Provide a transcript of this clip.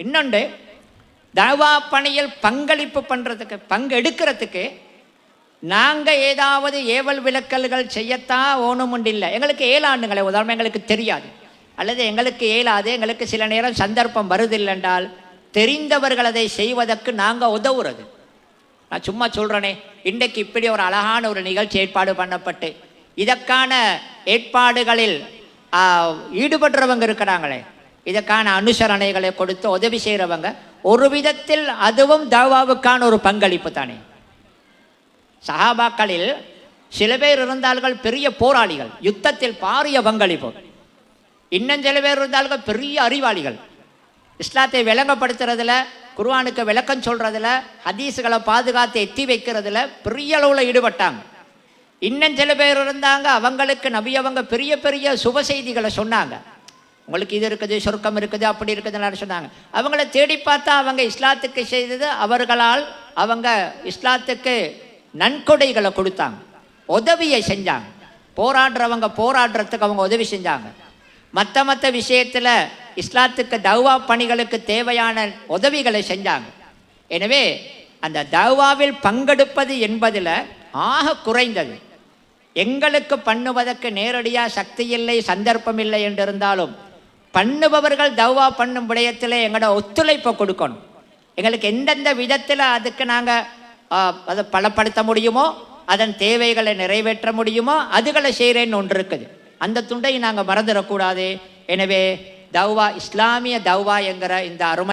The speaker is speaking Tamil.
இன்னொன்று, தாவா பணியில் பங்களிப்பு பண்ணுறதுக்கு, பங்கெடுக்கிறதுக்கு நாங்கள் ஏதாவது ஏவல் விளக்கல்கள் செய்யத்தான் ஓணுமுண்டு இல்லை. எங்களுக்கு ஏழாண்டுகளை உதாரணம் எங்களுக்கு தெரியாது, அல்லது எங்களுக்கு ஏலாது, எங்களுக்கு சில நேரம் சந்தர்ப்பம் வருதில்லைன்றால் தெரிந்தவர்கள் அதை செய்வதற்கு நாங்கள் உதவுறது. நான் சும்மா சொல்கிறேனே, இன்றைக்கு இப்படி ஒரு அழகான ஒரு நிகழ்ச்சி ஏற்பாடு பண்ணப்பட்டு இதற்கான ஏற்பாடுகளில் ஈடுபடுறவங்க இருக்கிறாங்களே, இதற்கான அனுசரணைகளை கொடுத்து உதவி செய்கிறவங்க, ஒரு விதத்தில் அதுவும் தாவாவுக்கான ஒரு பங்களிப்பு தானே. சஹாபாக்களில் சில பேர் இருந்தார்கள் பெரிய போராளிகள், யுத்தத்தில் பாரிய பங்களிப்பு. இன்னும் சில பேர் இருந்தார்கள் பெரிய அறிவாளிகள், இஸ்லாத்தை விளங்கப்படுத்துறதுல, குர்ஆனுக்கு விளக்கம் சொல்றதுல, ஹதீஸுகளை பாதுகாத்து எத்தி வைக்கிறதுல பெரிய அளவில் ஈடுபட்டாங்க. இன்னும் சில பேர் இருந்தாங்க, அவங்களுக்கு நபி அவங்க பெரிய பெரிய சுப செய்திகளை சொன்னாங்க. உங்களுக்கு இது இருக்குது, சொர்க்கம் இருக்குது, அப்படி இருக்குதுன்னு சொன்னாங்க. அவங்கள தேடி பார்த்தா அவங்க இஸ்லாத்துக்கு செய்தது, அவர்களால் அவங்க இஸ்லாத்துக்கு நன்கொடைகளை கொடுத்தாங்க, உதவியை செஞ்சாங்க. போராடுறவங்க போராடுறதுக்கு அவங்க உதவி செஞ்சாங்க. மற்ற விஷயத்தில் இஸ்லாத்துக்கு தௌவா பணிகளுக்கு தேவையான உதவிகளை செஞ்சாங்க. எனவே அந்த தௌவாவில் பங்கெடுப்பது என்பதில் ஆக குறைந்தது. எங்களுக்கு பண்ணுவதற்கு நேரடியாக சக்தி இல்லை, சந்தர்ப்பம் இல்லை என்று இருந்தாலும் பண்ணுபவர்கள் தௌவா பண்ணும் விடயத்தில் எங்களோட ஒத்துழைப்பை கொடுக்கணும். எங்களுக்கு எந்தெந்த விதத்தில் அதுக்கு நாங்கள் அதை பலப்படுத்த முடியுமோ, அதன் தேவைகளை நிறைவேற்ற முடியுமோ அதுகளை செய்கிறேன்னு ஒன்று இருக்குது. அந்த துண்டை நாங்கள் மறந்துடக்கூடாது. எனவே தௌவா, இஸ்லாமிய தௌவா என்கிற இந்த அருமை